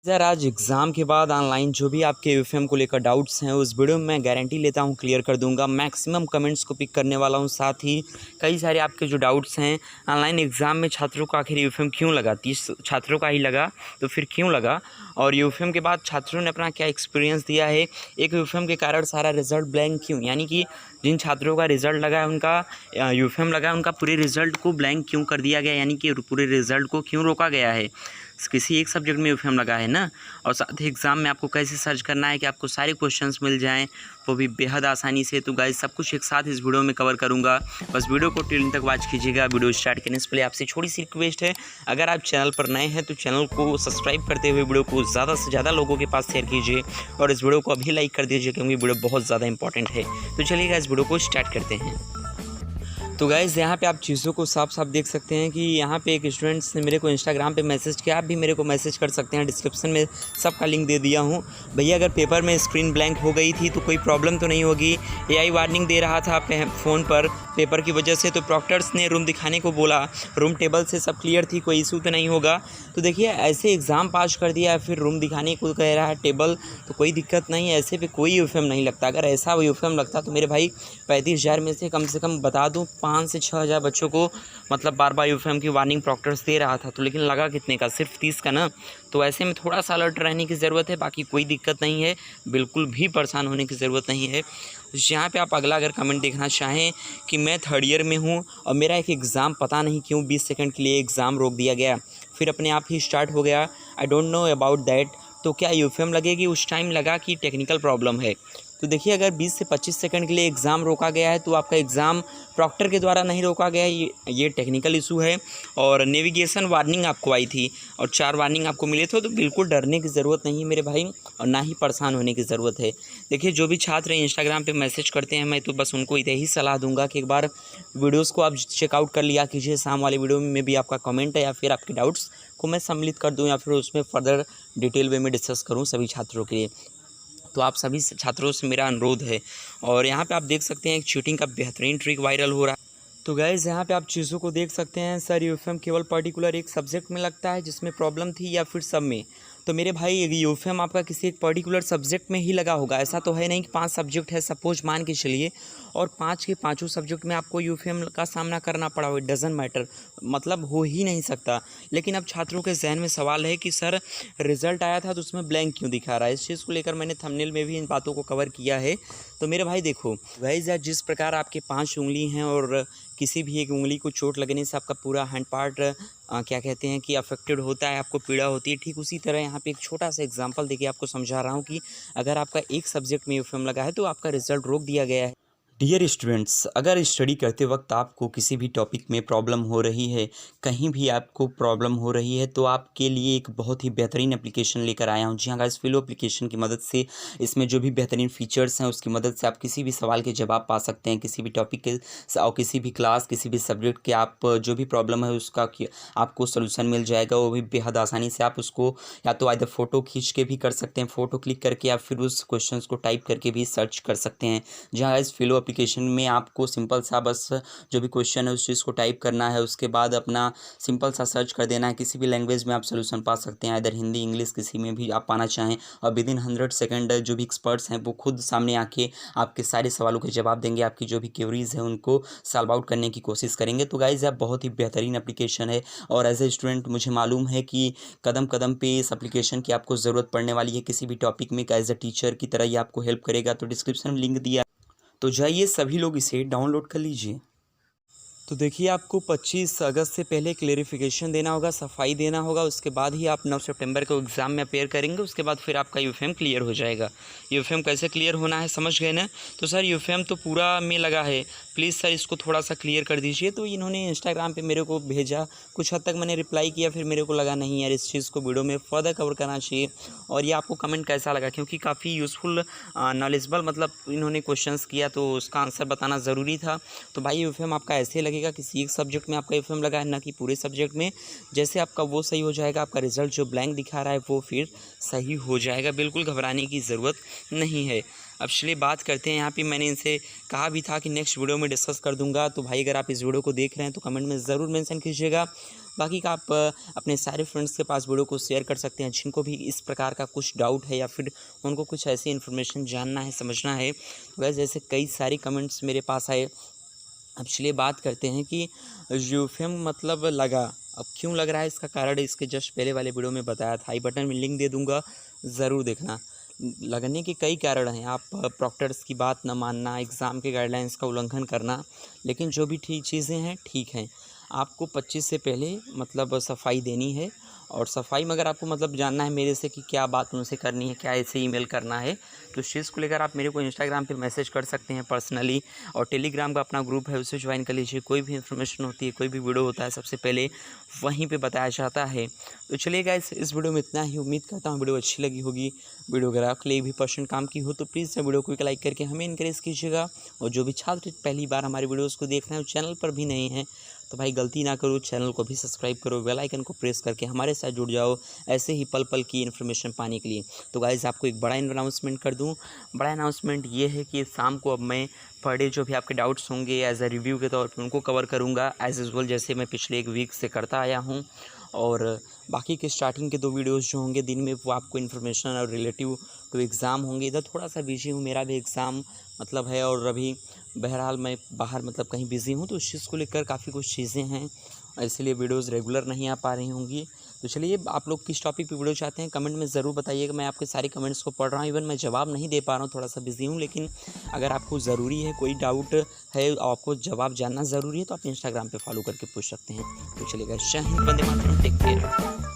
Sir आज exam के बाद ऑनलाइन जो भी आपके यूएफएम को लेकर डाउट्स हैं उस वीडियो में मैं गारंटी लेता हूँ क्लियर कर दूंगा। मैक्सिमम कमेंट्स को पिक करने वाला हूँ, साथ ही कई सारे आपके जो डाउट्स हैं ऑनलाइन एग्ज़ाम में छात्रों को आखिर यूएफएम क्यों लगा, 30 छात्रों का ही लगा तो फिर क्यों लगा, और यूएफएम के बाद छात्रों ने अपना क्या एक्सपीरियंस दिया है, एक यूएफएम के कारण सारा रिजल्ट ब्लैंक क्यों, यानी कि जिन छात्रों का रिज़ल्ट लगा है उनका यूएफएम लगा है उनका पूरे रिज़ल्ट को ब्लैंक क्यों कर दिया गया, यानी कि पूरे रिज़ल्ट को क्यों रोका गया है। किसी एक सब्जेक्ट में यूएफएम लगा है ना, और साथ ही एग्ज़ाम में आपको कैसे सर्च करना है कि आपको सारे क्वेश्चंस मिल जाएं, वो भी बेहद आसानी से। तो गाइस सब कुछ एक साथ इस वीडियो में कवर करूंगा, बस वीडियो को टिल तक वॉच कीजिएगा। वीडियो स्टार्ट करने से पहले आपसे छोटी सी रिक्वेस्ट है, अगर आप चैनल पर नए हैं तो चैनल को सब्सक्राइब करते हुए वीडियो को ज़्यादा से ज़्यादा लोगों के पास शेयर कीजिए और इस वीडियो को अभी लाइक कर दीजिए क्योंकि वीडियो बहुत ज़्यादा इंपॉर्टेंट है। तो चलिए गाइस वीडियो को स्टार्ट करते हैं। तो गाइज़ यहाँ पे आप चीज़ों को साफ साफ देख सकते हैं कि यहाँ पे एक स्टूडेंट्स ने मेरे को इंस्टाग्राम पे मैसेज किया, आप भी मेरे को मैसेज कर सकते हैं, डिस्क्रिप्शन में सबका लिंक दे दिया हूँ। भैया अगर पेपर में स्क्रीन ब्लैंक हो गई थी तो कोई प्रॉब्लम तो नहीं होगी, एआई वार्निंग दे रहा था फ़ोन पर पेपर की वजह से, तो प्रॉक्टर्स ने रूम दिखाने को बोला, रूम टेबल से सब क्लियर थी, कोई इशू तो नहीं होगा। तो देखिए ऐसे एग्ज़ाम पास कर दिया फिर रूम दिखाने को कह रहा है टेबल, तो कोई दिक्कत नहीं है, ऐसे पे कोई यूएफएम नहीं लगता। अगर ऐसा यूएफएम लगता तो मेरे भाई 35,000 में से कम बता दूँ 5 से 6,000 बच्चों को मतलब बार बार यूएफएम की वार्निंग प्रॉक्टर्स दे रहा था। तो लेकिन लगा कितने का, सिर्फ 30 का ना। तो ऐसे में थोड़ा सा अलर्ट रहने की ज़रूरत है, बाकी कोई दिक्कत नहीं है, बिल्कुल भी परेशान होने की ज़रूरत नहीं है। यहाँ पे आप अगला अगर कमेंट देखना चाहें कि मैं थर्ड ईयर में हूँ और मेरा एक एग्ज़ाम पता नहीं क्यों 20 सेकंड के लिए एग्ज़ाम रोक दिया गया, फिर अपने आप ही स्टार्ट हो गया, I don't know about that. तो क्या यूएफएम लगेगी? उस टाइम लगा कि टेक्निकल प्रॉब्लम है। तो देखिए अगर 20 से 25 सेकंड के लिए एग्ज़ाम रोका गया है तो आपका एग्ज़ाम प्रॉक्टर के द्वारा नहीं रोका गया है, ये टेक्निकल इशू है। और नेविगेशन वार्निंग आपको आई थी और 4 वार्निंग आपको मिले थे, तो बिल्कुल डरने की ज़रूरत नहीं है मेरे भाई, और ना ही परेशान होने की ज़रूरत है। देखिए जो भी छात्र इंस्टाग्राम पे मैसेज करते हैं, मैं तो बस उनको यही सलाह दूंगा कि एक बार वीडियोज़ को आप चेकआउट कर लिया कीजिए। शाम वाले वीडियो में भी आपका कमेंट है या फिर आपके डाउट्स को मैं सम्मिलित कर दूँ या फिर उसमें फर्दर डिटेल वे में डिस्कस करूँ सभी छात्रों के लिए। तो आप सभी छात्रों से मेरा अनुरोध है। और यहाँ पे आप देख सकते हैं एक चीटिंग का बेहतरीन ट्रिक वायरल हो रहा है। तो गाइज़ यहाँ पे आप चीज़ों को देख सकते हैं, सर यूएफएम केवल पर्टिकुलर एक सब्जेक्ट में लगता है जिसमें प्रॉब्लम थी या फिर सब में? तो मेरे भाई यूएफएम आपका किसी एक पर्टिकुलर सब्जेक्ट में ही लगा होगा, ऐसा तो है नहीं कि 5 सब्जेक्ट है सपोज मान के चलिए और 5 के पाँचों सब्जेक्ट में आपको यूएफएम का सामना करना पड़ा हो, इट डज़न्ट मैटर, मतलब हो ही नहीं सकता। लेकिन अब छात्रों के जहन में सवाल है कि सर रिज़ल्ट आया था तो उसमें ब्लैंक क्यों दिखा रहा है। इस चीज़ को लेकर मैंने थंबनेल में भी इन बातों को कवर किया है। तो मेरे भाई देखो गाइज़, जिस प्रकार आपके 5 उंगली हैं और किसी भी एक उंगली को चोट लगने से आपका पूरा हैंड पार्ट क्या कहते हैं कि अफेक्टेड होता है, आपको पीड़ा होती है, ठीक उसी तरह यहाँ पे एक छोटा सा एग्जांपल देके आपको समझा रहा हूँ कि अगर आपका एक सब्जेक्ट में यूएफएम लगा है तो आपका रिजल्ट रोक दिया गया है। डियर स्टूडेंट्स, अगर स्टडी करते वक्त आपको किसी भी टॉपिक में प्रॉब्लम हो रही है, कहीं भी आपको प्रॉब्लम हो रही है, तो आपके लिए एक बहुत ही बेहतरीन एप्लीकेशन लेकर आया हूं। जी हाँ गाइस, फिलो एप्लीकेशन की मदद से इसमें जो भी बेहतरीन फीचर्स हैं उसकी मदद से आप किसी भी सवाल के जवाब पा सकते हैं, किसी भी टॉपिक के और किसी भी क्लास किसी भी सब्जेक्ट के आप जो भी प्रॉब्लम है उसका आपको सोल्यूशन मिल जाएगा। वो भी बेहद आसानी से आप उसको या तो आइदर फ़ोटो खींच के भी कर सकते हैं, फ़ोटो क्लिक करके, या फिर उस क्वेश्चन को टाइप करके भी सर्च कर सकते हैं। जहाँ इस फिलो एप्लीकेशन में आपको सिंपल सा बस जो भी क्वेश्चन है उस चीज़ को टाइप करना है, उसके बाद अपना सिंपल सा सर्च कर देना है, किसी भी लैंग्वेज में आप सोल्यूशन पा सकते हैं, इधर हिंदी इंग्लिश किसी में भी आप पाना चाहें, और विदिन 100 सेकंड जो भी एक्सपर्ट्स हैं वो खुद सामने आके आपके सारे सवालों के जवाब देंगे, आपकी जो भी क्वेरीज है उनको सॉल्व आउट करने की कोशिश करेंगे। तो गाइज आप बहुत ही बेहतरीन एप्लीकेशन है और एज ए स्टूडेंट मुझे मालूम है कि कदम कदम पे इस एप्लीकेशन की आपको ज़रूरत पड़ने वाली है, किसी भी टॉपिक में एज ए टीचर की तरह ये आपको हेल्प करेगा। तो डिस्क्रिप्शन में लिंक दिया, तो जाइए सभी लोग इसे डाउनलोड कर लीजिए। तो देखिए आपको 25 अगस्त से पहले क्लेरिफिकेशन देना होगा, सफाई देना होगा, उसके बाद ही आप 9 सितंबर को एग्ज़ाम में अपेयर करेंगे, उसके बाद फिर आपका यूएफएम क्लियर हो जाएगा। यूएफएम कैसे क्लियर होना है समझ गए ना? तो सर यूएफएम तो पूरा में लगा है, प्लीज़ सर इसको थोड़ा सा क्लियर कर दीजिए। तो इन्होंने इंस्टाग्राम पे मेरे को भेजा, कुछ हद तक मैंने रिप्लाई किया, फिर मेरे को लगा नहीं यार इस चीज़ को वीडियो में फर्दर कवर करना चाहिए। और ये आपको कमेंट कैसा लगा, क्योंकि काफ़ी यूज़फुल नॉलेजेबल मतलब इन्होंने क्वेश्चंस किया तो उसका आंसर बताना ज़रूरी था। तो भाई यूएफएम आपका ऐसे लगेगा किसी एक सब्जेक्ट में आपका यूएफएम लगा है, ना कि पूरे सब्जेक्ट में। जैसे आपका वो सही हो जाएगा, आपका रिजल्ट जो ब्लैंक दिखा रहा है वो फिर सही हो जाएगा, बिल्कुल घबराने की ज़रूरत नहीं है। अब चलिए बात करते हैं, यहाँ पे मैंने इनसे कहा भी था कि नेक्स्ट वीडियो में डिस्कस कर दूंगा। तो भाई अगर आप इस वीडियो को देख रहे हैं तो कमेंट में ज़रूर मेंशन कीजिएगा। बाकी का आप अपने सारे फ्रेंड्स के पास वीडियो को शेयर कर सकते हैं जिनको भी इस प्रकार का कुछ डाउट है या फिर उनको कुछ ऐसी इन्फॉर्मेशन जानना है, समझना है। तो वैसे जैसे कई सारे कमेंट्स मेरे पास आए। अब चलिए बात करते हैं कि यूफेम मतलब लगा, अब क्यों लग रहा है इसका कारण इसके जस्ट पहले वाले वीडियो में बताया था। आई बटन में लिंक दे दूंगा, ज़रूर देखना। लगने के कई कारण हैं, आप प्रॉक्टर्स की बात न मानना, एग्ज़ाम के गाइडलाइंस का उल्लंघन करना, लेकिन जो भी ठीक चीज़ें हैं ठीक हैं। आपको 25 से पहले मतलब सफाई देनी है, और सफाई में अगर आपको मतलब जानना है मेरे से कि क्या बात उनसे करनी है, क्या ऐसे ईमेल करना है, तो इस चीज़ को लेकर आप मेरे को इंस्टाग्राम पे मैसेज कर सकते हैं पर्सनली, और टेलीग्राम का अपना ग्रुप है उसे ज्वाइन कर लीजिए। कोई भी इन्फॉर्मेशन होती है, कोई भी वीडियो होता है, सबसे पहले वहीं पे बताया जाता है। तो चलिए गाइस, इस वीडियो में इतना ही। उम्मीद करता हूँ वीडियो अच्छी लगी होगी। वीडियो अगर आपके लिए भी पर्सन काम की हो तो प्लीज़ वीडियो को एक लाइक करके हमें इनकरेज कीजिएगा। और जो भी छात्र पहली बार हमारी वीडियोज़ को देख रहे हैं, चैनल पर भी नहीं है, तो भाई गलती ना करो, चैनल को भी सब्सक्राइब करो, बेल आइकन को प्रेस करके हमारे साथ जुड़ जाओ ऐसे ही पल पल की इन्फॉर्मेशन पाने के लिए। तो गाइज़, आपको एक बड़ा अनाउंसमेंट कर दूं। बड़ा अनाउंसमेंट ये है कि शाम को अब मैं पर डे जो भी आपके डाउट्स होंगे एज अ रिव्यू के तौर पे उनको कवर करूँगा एज यूजुअल, जैसे मैं पिछले एक वीक से करता आया हूँ। और बाकी के स्टार्टिंग के 2 वीडियोज़ जो होंगे दिन में, वो आपको इन्फॉर्मेशन और रिलेटिव टू एग्ज़ाम होंगे। इधर थोड़ा सा बिजी हूँ, मेरा भी एग्ज़ाम मतलब है, और अभी बहरहाल मैं बाहर मतलब कहीं बिज़ी हूँ, तो उस चीज़ को लेकर काफ़ी कुछ चीज़ें हैं, इसलिए वीडियोज़ रेगुलर नहीं आ पा रही होंगी। तो चलिए, आप लोग किस टॉपिक पे वीडियो चाहते हैं कमेंट में ज़रूर बताइएगा। मैं आपके सारे कमेंट्स को पढ़ रहा हूँ, इवन मैं जवाब नहीं दे पा रहा हूँ, थोड़ा सा बिज़ी हूँ, लेकिन अगर आपको ज़रूरी है, कोई डाउट है और आपको जवाब जानना ज़रूरी है, तो आप इंस्टाग्राम पे फॉलो करके पूछ सकते हैं। तो चलिएगा, जय हिंद, वंदे मातरम, टेक केयर।